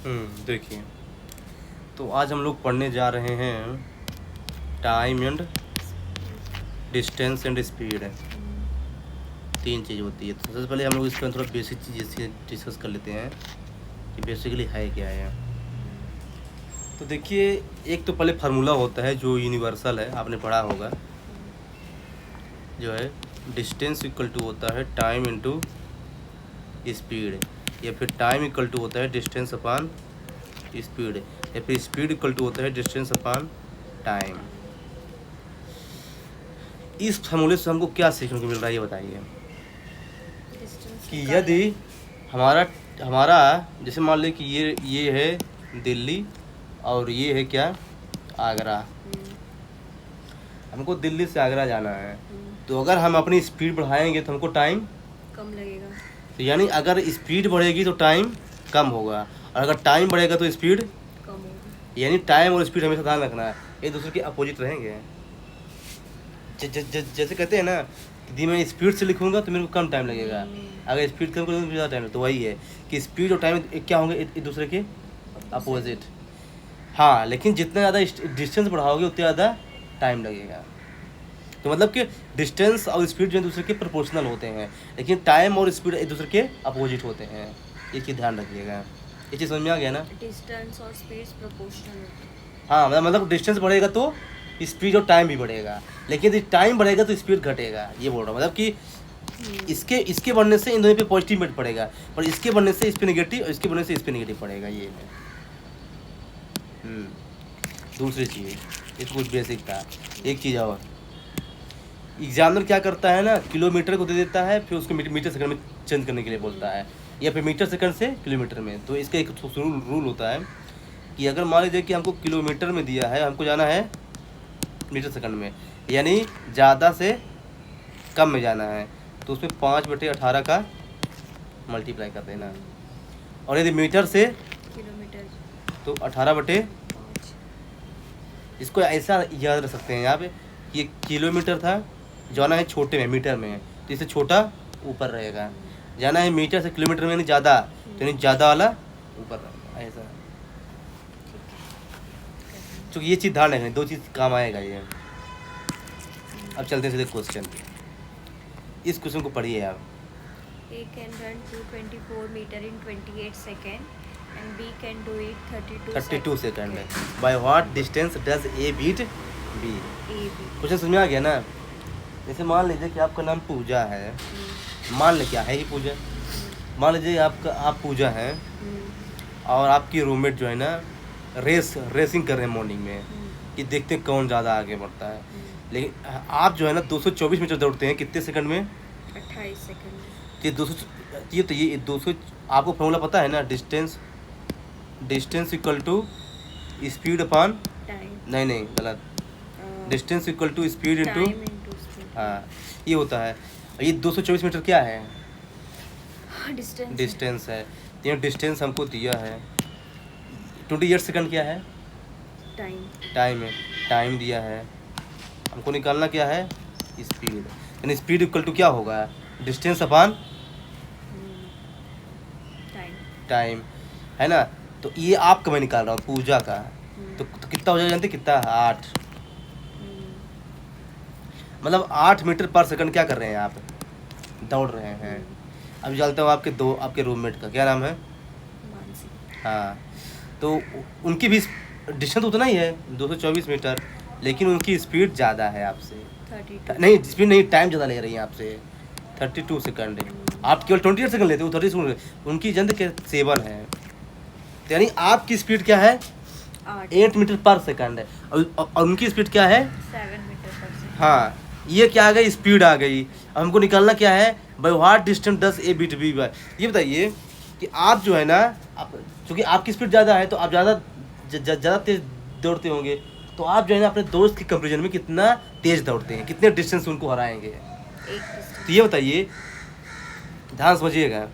देखिए, तो आज हम लोग पढ़ने जा रहे हैं time and distance and speed. 3 चीज़ होती है। तो सबसे पहले हम लोग इसके अंदर थोड़ा बेसिक चीज़ डिस्कस कर लेते हैं कि बेसिकली है क्या है। तो देखिए, एक तो पहले फार्मूला होता है जो यूनिवर्सल है, आपने पढ़ा होगा, जो है डिस्टेंस इक्वल टू होता है टाइम इनटू स्पीड, या फिर टाइम इक्वल टू होता है डिस्टेंस अपॉन स्पीड, या फिर स्पीड इक्वल टू होता है डिस्टेंस अपॉन टाइम। इस फार्मूले से हमको क्या सीखने को मिल रहा है ये बताइए। कि यदि हमारा हमारा जैसे मान लीजिए कि ये है दिल्ली और ये है क्या, आगरा। हमको दिल्ली से आगरा जाना है, तो अगर हम अपनी स्पीड बढ़ाएंगे तो हमको टाइम कम लगेगा। तो यानी अगर स्पीड बढ़ेगी तो टाइम कम होगा, और अगर टाइम बढ़ेगा तो स्पीड कम होगा। यानी टाइम और स्पीड हमेशा ध्यान रखना है, एक दूसरे के अपोजिट रहेंगे। जैसे कहते हैं ना कि यदि मैं स्पीड से लिखूंगा तो मेरे को कम टाइम लगेगा, अगर स्पीड कम करूँगा तो ज़्यादा टाइम। तो वही है कि स्पीड और टाइम क्या होंगे, एक दूसरे के अपोजिट। हाँ, लेकिन जितना ज़्यादा डिस्टेंस बढ़ाओगे उतना ज़्यादा टाइम लगेगा। तो मतलब कि डिस्टेंस और स्पीड जो एक दूसरे के प्रोपोर्शनल होते हैं, लेकिन टाइम और स्पीड एक दूसरे के अपोजिट होते हैं। ये चीज़ ध्यान रखिएगा। ये चीज़ समझ में आ गया ना। डिस्टेंस और स्पीड प्रोपोर्शनल होते हैं। हाँ, मतलब डिस्टेंस बढ़ेगा तो स्पीड और टाइम भी बढ़ेगा, लेकिन यदि टाइम बढ़ेगा तो स्पीड घटेगा। ये बोल रहा हूँ, मतलब कि इसके बढ़ने से इन दोनों पे पॉजिटिव इम्पैक्ट पड़ेगा, और इसके बढ़ने से इस पे नेगेटिव, और इसके बढ़ने से इस पे नेगेटिव पड़ेगा। ये है। दूसरी चीज़, ये तो कुछ बेसिक था। एक चीज़ और, एग्जामिनर क्या करता है ना, किलोमीटर को दे देता है, फिर उसको मीटर सेकंड में चेंज करने के लिए बोलता है, या फिर मीटर सेकंड से किलोमीटर में। तो इसका एक रूल होता है कि अगर मान लीजिए कि हमको किलोमीटर में दिया है, हमको जाना है मीटर सेकंड में, यानी ज़्यादा से कम में जाना है, तो उसमें 5/18 का मल्टीप्लाई कर देना। और यदि मीटर से किलोमीटर तो 18/5। इसको ऐसा याद रख सकते हैं यहाँ पे कि ये किलोमीटर था, जाना है छोटे में मीटर में, तो इससे छोटा ऊपर रहेगा। जाना है मीटर से किलोमीटर में, यानी ज़्यादा, तो यानी ज़्यादा वाला ऊपर रहेगा, ऐसा। तो ये चीज़ ध्यान रखनी, 2 चीज़ काम आएगा ये। अब चलते हैं सीधे क्वेश्चन पे। इस क्वेश्चन को पढ़िए आप। A can run 224 meter in 28 seconds and B can do it 32 second है। By what distance does A beat B. Question समझ में आ गया ना। जैसे मान लीजिए कि आपका नाम पूजा है, मान ली क्या है ही पूजा, मान लीजिए आप पूजा हैं, और आपकी रूममेट जो है ना रेसिंग कर रहे हैं मॉर्निंग में, कि देखते हैं कौन ज़्यादा आगे बढ़ता है। लेकिन आप जो है ना 224 मीटर दौड़ते हैं कितने सेकंड में, 28 सेकंड। ये 200, ये 200 आपको फॉर्मूला पता है ना, distance equal to speed upon time. नहीं गलत, distance equal to speed into, हाँ ये होता है। ये 224 मीटर क्या है, डिस्टेंस है। तो ये डिस्टेंस हमको दिया है 28 सेकंड, क्या है टाइम है, टाइम दिया है, हमको निकालना क्या है स्पीड। यानी स्पीड इक्वल टू क्या होगा, डिस्टेंस अपॉन टाइम, है ना। तो ये आपका मैं निकाल रहा हूँ पूजा का, तो कितना हो जाएगा जानते कितना, 8। मतलब 8 मीटर पर सेकंड क्या कर रहे हैं आप, दौड़ रहे हैं। अभी चलता हूँ आपके रूममेट का क्या नाम है, हाँ, तो उनकी भी डिस्टेंस उतना ही है 224 मीटर, लेकिन उनकी स्पीड ज़्यादा है आपसे। 32 नहीं स्पीड नहीं, टाइम ज़्यादा ले रही है आपसे, 32 सेकंड। आप केवल 28 सेकंड लेते हो, 30 सेकंड, उनकी जंद के 7 है। तो यानी आपकी स्पीड क्या है, 8 मीटर पर सेकंड है, और उनकी स्पीड क्या है, 7 मीटर पर सेकंड। हाँ, ये क्या आ गई, स्पीड आ गई। अब हमको निकालना क्या है, by what distance does A beat B by. ये बताइए कि आप जो है ना, चूँकि आपकी स्पीड ज़्यादा है तो आप ज़्यादा तेज दौड़ते होंगे, तो आप जो है ना अपने दोस्त के कंपेरिजन में कितना तेज दौड़ते हैं, कितने डिस्टेंस उनको हराएंगे। तो ये बताइए, ध्यान समझिएगा,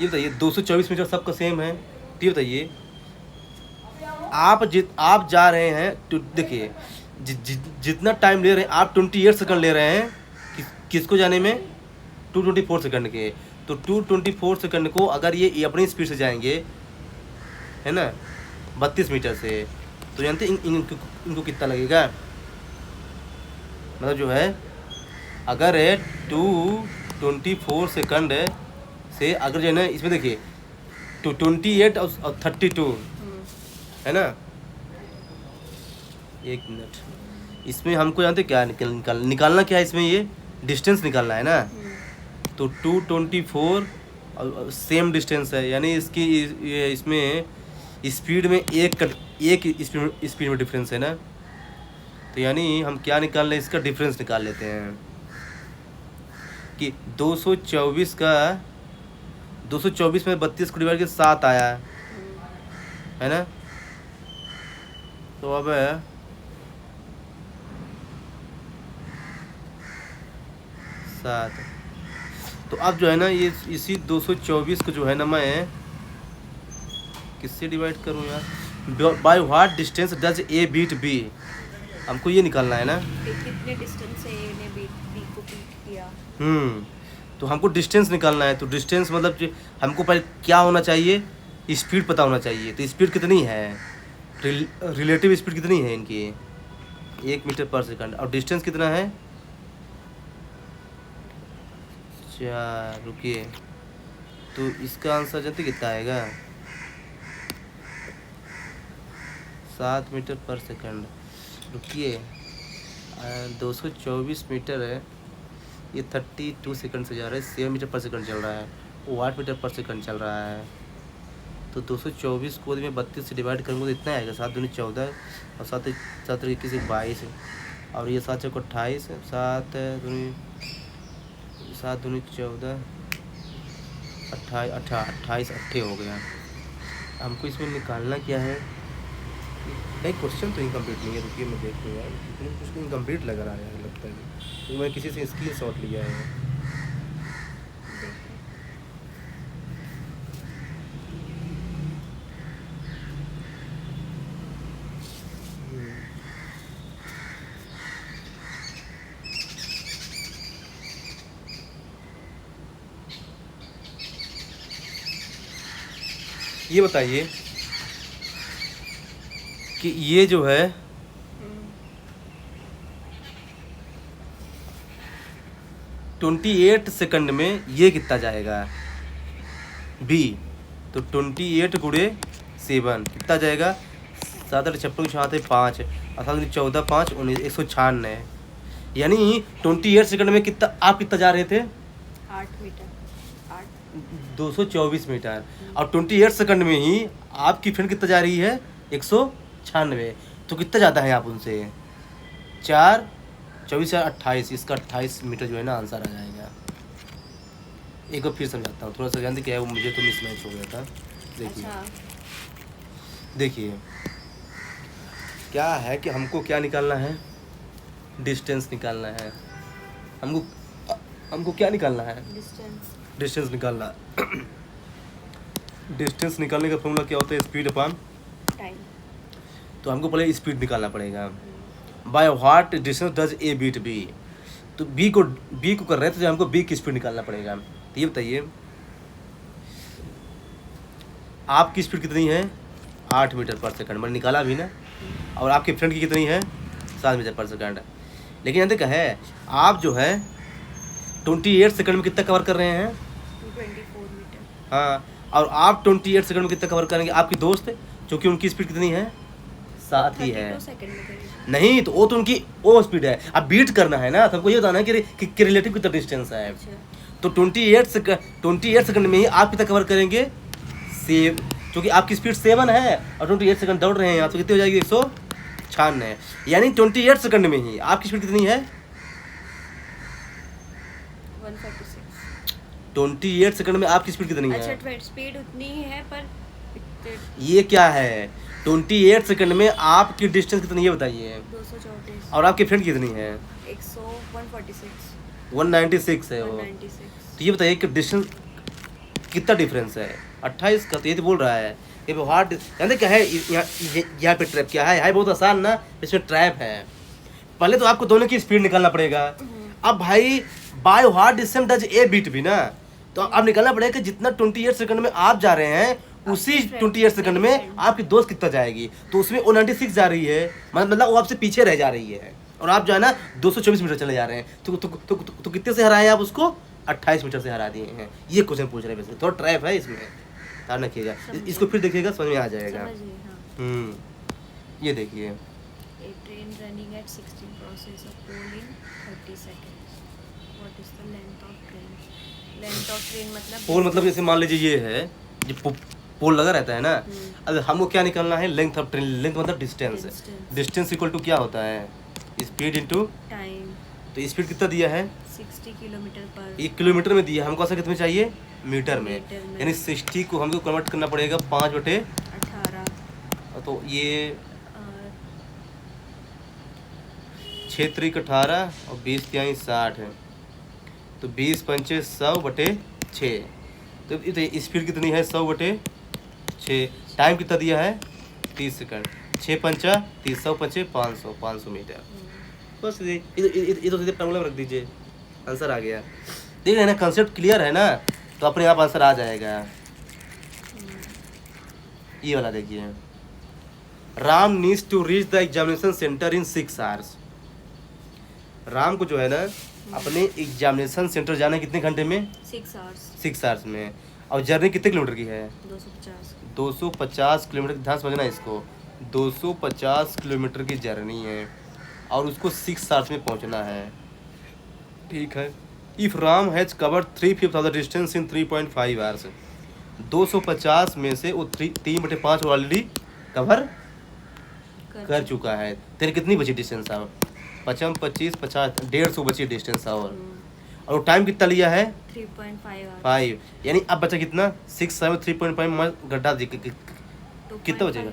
ये बताइए 224 मीटर सबका सेम है। तो ये बताइए आप जा रहे हैं, तो देखिए जितना टाइम ले रहे हैं आप 28 सेकंड ले रहे हैं, किसको जाने में, 224 सेकंड के। तो 224 सेकंड को अगर ये अपनी स्पीड से जाएंगे, है ना, 32 मीटर से, तो जानते इनको कितना लगेगा? मतलब जो है अगर 224 सेकंड से अगर जो है ना, इसमें देखिए 28 और 32, है ना। एक मिनट, इसमें हमको जानते क्या निकालना क्या है? इसमें ये डिस्टेंस निकालना है ना। तो 224 और सेम डिस्टेंस है, यानी इसकी इसमें स्पीड में एक स्पीड में डिफरेंस है ना। तो यानी हम क्या निकाल रहे हैं? इसका डिफरेंस निकाल लेते हैं कि 224 में 32 को डिवाइड करके 7 आया है ना। तो अब 7, तो अब जो है ना ये इसी 224 को जो है ना मैं किससे डिवाइड करूँ यार? By what distance does A beat B, हमको ये निकालना है ना। कितने डिस्टेंस से ए ने बी को बीट किया। तो हमको डिस्टेंस निकालना है। तो डिस्टेंस मतलब जो हमको पहले क्या होना चाहिए? स्पीड पता होना चाहिए। तो स्पीड कितनी है? रिलेटिव स्पीड कितनी है इनकी? 1 मीटर पर सेकंड। और डिस्टेंस कितना है? 4। रुकिए, तो इसका आंसर जानते कितना आएगा? 7 मीटर पर सेकंड। रुकिए, 224 मीटर है, ये 32 सेकंड से जा रहा है, 7 मीटर पर सेकंड चल रहा है, वो 8 मीटर पर सेकंड चल रहा है। तो 224 को मैं 32 से डिवाइड करूँगा तो इतना आएगा, 7 दूनी 14 और 7 21 22 और ये 7 चौक 28, 7 दूनी 14 28 हो गया। हमको इसमें निकालना क्या है? नहीं, क्वेश्चन तो इनकम्प्लीट नहीं है। रुकिए मैं देख लूँ यार, कुछ इनकम्प्लीट लग रहा है, लगता है तो मैं किसी से स्क्रीनशॉट लिया है। ये बताइए कि ये जो है 28 सेकंड में ये कितना जाएगा? बी। तो 28 गुणे 7 कितना जाएगा? 7 8 56 56 5 और 14 5 19 196। यानी 28 सेकंड में कितना आप कितना जा रहे थे? 8 मीटर 224 मीटर। और 28 सेकंड में ही आपकी फ्रेंड कितना जा रही है? 196। तो कितना ज़्यादा है आप उनसे? 4 24 28, इसका 28 मीटर जो है ना आंसर आ जाएगा। एक बार फिर समझाता हूँ, थोड़ा सा जानते क्या है, वो मुझे तो मिसमैच हो गया था। देखिए देखिए क्या है कि हमको क्या निकालना है? डिस्टेंस निकालना है। हमको क्या निकालना है? डिस्टेंस निकालना। डिस्टेंस निकालने का फॉर्मूला क्या होता है? Speed upon time. तो हमको पहले स्पीड निकालना पड़ेगा। By what distance does A beat B, तो बी को कर रहे थे तो हमको बी की स्पीड निकालना पड़ेगा। तो ये बताइए आपकी स्पीड कितनी है? 8 मीटर पर सेकंड, मैंने निकाला भी ना। और आपके फ्रेंड की कितनी है? 7 मीटर पर सेकंड। लेकिन जानते क्या है, आप जो है 28 सेकंड में कितना कवर कर रहे हैं? 224 मीटर। हाँ, और आप 28 सेकंड में कितना कवर करेंगे? आपकी दोस्त क्योंकि उनकी स्पीड कितनी है? 7 ही है। 32 सेकंड में करेंगे। नहीं, तो वो तो उनकी वो स्पीड है। अब बीट करना है ना, तो हमको ये बताना है कि रिलेटिव कितना डिस्टेंस है। तो 28 सेकंड में ही आप कितना कवर करेंगे? सेव, क्योंकि आपकी स्पीड 7 है और 28 सेकंड दौड़ रहे हैं आप, तो कितनी हो जाएगी? 196। यानी 28 सेकंड में ही आपकी स्पीड कितनी है? 146। 28 सेकंड में आपकी स्पीड कितनी है? अच्छा, स्पीड उतनी ही है पर ये क्या है? 28 सेकंड में आपकी डिस्टेंस कितनी है बताइए? 234। और आपकी फ्रेंड कितनी है? 196 है वो। 196। तो ये बताइए कि डिस्टेंस कितना डिफरेंस है? 28 का। तो ये तो बोल रहा है ये हार्ड। जानते क्या है यहाँ पे ट्रैप क्या है बहुत आसान ना। इसमें ट्रैप है, पहले तो आपको दोनों की स्पीड निकालना पड़ेगा। अब भाई by hard distance does A beat B ना, तो अब निकालना पड़ेगा कि जितना 28 सेकंड में आप जा रहे हैं उसी 28 सेकंड में आपकी दोस्त कितना जाएगी। तो उसमें 196 जा रही है, मतलब वो आपसे पीछे रह जा रही है, और आप जो है ना 224 मीटर चले जा रहे हैं। तो कितने से हराए आप उसको? 28 मीटर से हरा दिए हैं। ये क्वेश्चन पूछ रहे हैं वैसे, थोड़ा ट्रैप है इसमें, ध्यान रखिएगा। इसको फिर देखिएगा, समझ में आ जाएगा। ये देखिए, A train running at 16 crosses a pole in 30 seconds. What is the length of train? Length of train मतलब पोल मतलब जैसे मान लीजिए ये है, ये पोल लगा रहता है ना। अब हमको क्या निकालना है? Length of train. लेंथ मतलब डिस्टेंस। डिस्टेंस इक्वल टू क्या होता है? Speed into time. तो स्पीड कितना दिया है? 60 किलोमीटर पर। 1 किलोमीटर में दिया, हमको ऐसा कितने चाहिए? मीटर में। मीटर में। यानी 60 को हमको कन्वर्ट करना पड़ेगा 5/18। तो ये 6 त्रिक 18 और 20 तिहाई 60 है, तो 20 पंचे 100/6। तो स्पीड कितनी है? 100/6। टाइम कितना दिया है? 30 सेकंड। 6 पंचा 30, 100 पंचे 500 मीटर। बस ये तो सीधे फॉर्मूला में रख दीजिए, आंसर आ गया। देख रहे हैं ना, कंसेप्ट क्लियर है ना, तो अपने आप आंसर आ जाएगा। ये वाला देखिए, Ram needs to reach the examination centre in 6 hours. Ram को जो है ना अपने एग्जामिनेशन सेंटर जाना है कितने घंटे में? 6 आवर्स। 6 आवर्स में। और जर्नी कितने किलोमीटर की है? 250 किलोमीटर। ध्यान समझना इसको, 250 किलोमीटर की जर्नी है और उसको 6 आवर्स में पहुंचना है। ठीक है। If Ram has covered 3/5 of the distance in 3.5 hours. 250 में से वो 3/5 ऑलरेडी कवर कर चुका है। तेरे कितनी बची डिस्टेंस? अब 55, 25, 50, 150 बची डिस्टेंस और टाइम कितना लिया है? 3.5। यानी अब बचा कितना? 6, 7, 3.5 गड्ढा कितना बचेगा?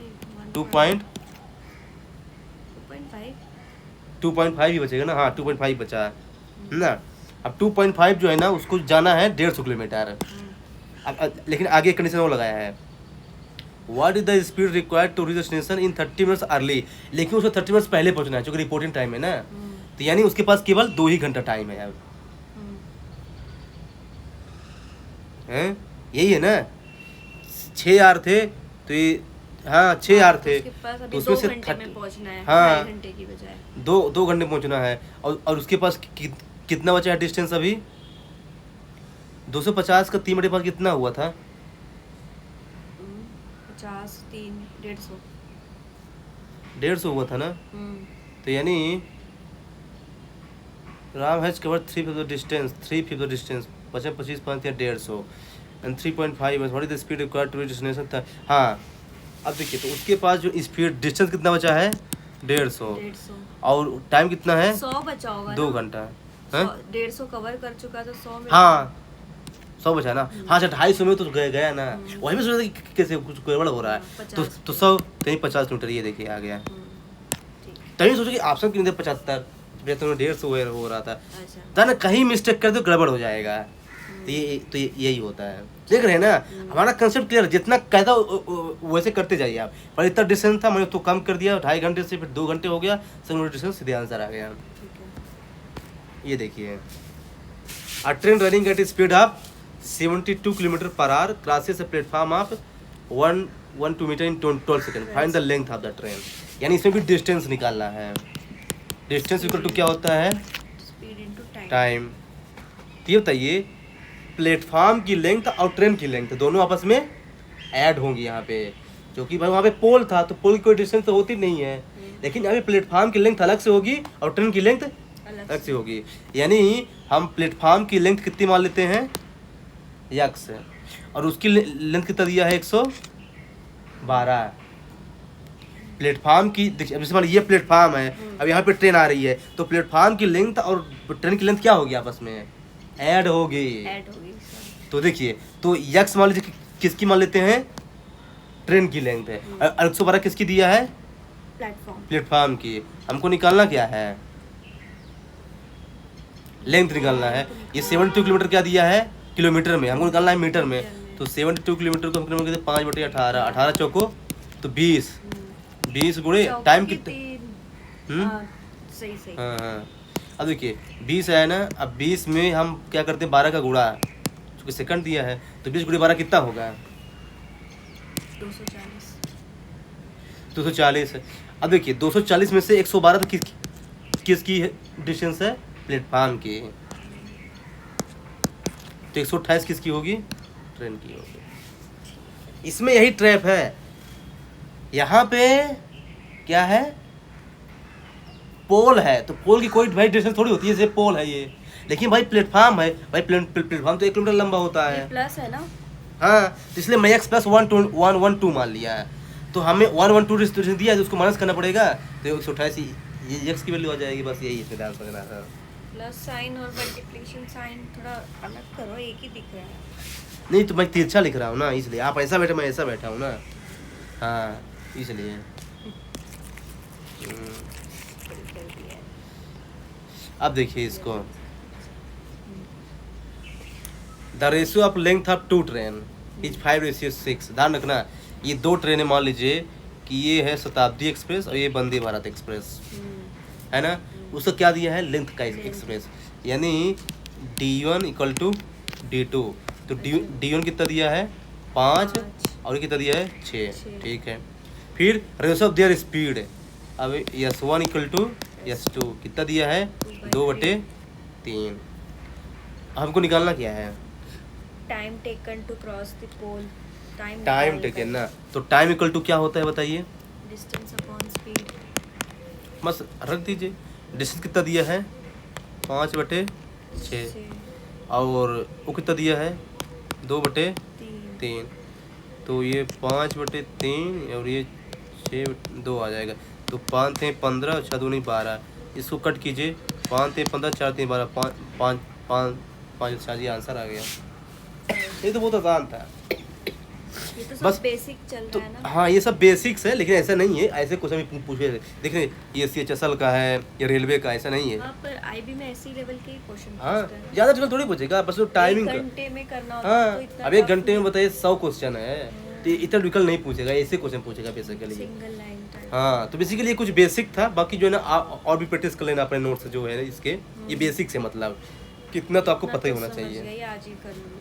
2.5 ही बचेगा ना। हाँ 2.5 बचा है ना। अब 2.5 जो है ना उसको जाना है 150 किलोमीटर। अब लेकिन आगे कंडीशन वो लगाया है, what is the speed required to reach destination in 30 minutes early. लेकिन उसको 30 मिनट्स पहले पहुंचना है, क्योंकि रिपोर्टिंग टाइम है ना। तो यानी उसके पास केवल 2 ही घंटा टाइम है। अब हैं, यही है ना। 6 आवर थे तो ये, हाँ 6 आवर थे तो उसमें से 2 घंटे की बजाय 2 घंटे पहुंचना है। और उसके पास कितना बचा है डिस्टेंस अभी? 250 का 3/5 कितना हुआ था? 50, 3, 150। 150 हुआ था ना। तो यानी Ram has covered 3/5 distance, 3/5 distance, 50, 25, 5 या 150 and 3.5 what is the speed required to reach destination था। हाँ अब देखिए, तो उसके पास जो स्पीड डिस्टेंस कितना बचा है? 150 और टाइम कितना है? 100 बचा होगा 2 घंटा। 150 कवर कर चुका तो 100 में। हाँ 100 बचा ना। हाँ 250 में तो गया ना। वही में सोचा था कि कैसे कुछ गड़बड़ हो रहा है। तो 100 कहीं 50 किलोमीटर, ये देखिए आ गया। तभी सोचो कि ऑप्शन क्यों 75 150 हो रहा था ना। कहीं मिस्टेक कर दो गड़बड़ हो जाएगा। तो यही होता है। देख रहे हैं ना, हमारा कंसेप्ट क्लियर। जितना कहता वैसे करते जाइए आप। पर इतना डिस्टेंस था, मैंने तो कम कर दिया 2.5 घंटे से, फिर 2 घंटे हो गया, सब डिस्टेंस सीधे आंसर आ गया। ये देखिए, a train running at speed of 72 kilometre per hour crosses a platform of 112 metre in 12 second. Find the length of the train. यानी इसमें भी डिस्टेंस निकालना है। डिस्टेंस इक्वल टू क्या होता है? Speed into time. ये बताइए, प्लेटफॉर्म की लेंथ और ट्रेन की लेंथ दोनों आपस में ऐड होंगी यहाँ पे, क्योंकि भाई वहाँ पे पोल था तो पोल की कोई डिस्टेंस तो होती नहीं है। लेकिन अभी प्लेटफॉर्म की लेंथ अलग से होगी और ट्रेन की लेंथ अलग से होगी। यानी हम प्लेटफॉर्म की लेंथ कितनी मान लेते हैं? x, और उसकी लेंथ कितना दिया है? 112। प्लेटफॉर्म की देखिए, अब जैसे मान ये प्लेटफॉर्म है, अब यहाँ पे ट्रेन आ रही है, तो प्लेटफॉर्म की लेंथ और ट्रेन की लेंथ क्या होगी? आपस में ऐड होगी। तो देखिए, तो x मान लीजिए किसकी मान लेते हैं? ट्रेन की लेंथ है। और 112 किसकी दिया है? प्लेटफॉर्म की। हमको निकालना क्या है? लेंथ निकालना है। ये 72 किलोमीटर क्या दिया है? किलोमीटर में। हमको निकालना है मीटर में। तो 72 किलोमीटर को हम कहते हैं 5/18, 18 चौको तो 20 गुणे टाइम कितना? सही। हाँ। अब देखिए 20 है ना। अब 20 में हम क्या करते हैं? 12 का गुणा, क्योंकि सेकंड दिया है, तो 20 × 12 कितना होगा? 240। 240 है। अब देखिए 240 में से 112 तो किसकी डिस्टेंस है? प्लेटफार्म की। तो 128 किसकी होगी? ट्रेन की होगी। इसमें यही ट्रैप है। यहाँ पे क्या है? पोल है, तो पोल की कोई भाई डिस्टेंस थोड़ी होती है, जैसे पोल है ये, लेकिन भाई प्लेटफार्म है भाई, प्लेटफार्म तो 1 किलोमीटर लंबा होता है। प्लस है ना? हाँ, तो इसलिए मैं x + 112 मान लिया है, तो हमें 112 डिस्टेंस दिया है, तो उसको माइनस करना पड़ेगा, तो 128 ये x की वैल्यू आ जाएगी। बस यही इसमें ध्यान रखना है। प्लस साइन और मल्टीप्लिकेशन साइन थोड़ा अलग करो, एक ही दिख रहा है। नहीं तो मैं तिरछा लिख रहा हूँ ना, इसलिए आप ऐसा बैठे, मैं ऐसा बैठा हूँ ना। हाँ इसलिए अब देखिए इसको, the ratio of length of 2 train is 5:6। ध्यान रखना, ये 2 ट्रेनें मान लीजिए कि ये है शताब्दी एक्सप्रेस और ये वंदे भारत एक्सप्रेस, है ना। उसका क्या दिया है? लेंथ का एक्सप्रेस, यानी D1 = D2। तो D1 कितना दिया है? 5 और ये कितना दिया है? 6। ठीक है। फिर रेशियो ऑफ देयर स्पीड, अब S1 = S2 कितना दिया है? 2/3। हमको निकालना क्या है? Time taken to cross the pole. Time taken ना, तो टाइम = क्या होता है बताइए? Distance upon speed. बस रख दीजिए। डिस्टेंस कितना दिया है? 5/6 और वो कितना दिया है? 2/3। तो ये 5/3 और ये 6/2 आ जाएगा। तो 5 × 3 = 15 और 6 × 2 = 12। इसको कट कीजिए, 5 × 3 = 15, 4 × 3 = 12, 5 जी आंसर आ गया। ये तो बहुत आसान था। ये तो सब बस बेसिक चल तो रहा है ना। हाँ, ये सब बेसिक्स है, लेकिन ऐसा नहीं है ऐसे क्वेश्चन पूछे देखिए, ये CHSL का है, ये रेलवे का, ऐसा नहीं है। हाँ, पर IB में ऐसी लेवल के क्वेश्चन हाँ, पूछते हैं। ज़्यादा डिफिकल्ट थोड़ी पूछेगा, बस टाइमिंग 1 घंटे में करना होता हाँ, है, तो इतना अब 1 tough घंटे में नहीं। बताइए 100 क्वेश्चन है, तो इतना डिफिकल्ट नहीं पूछेगा, ऐसे क्वेश्चन पूछेगा बेसिकली। Single line type. हाँ, तो बेसिकली ये कुछ बेसिक था, बाकी जो है ना और भी प्रैक्टिस कर लेना अपने नोट्स जो है इसके, ये बेसिक्स है, मतलब कितना तो आपको इतना पता ही तो होना समझ चाहिए। गई, आज ही कर लूँगी।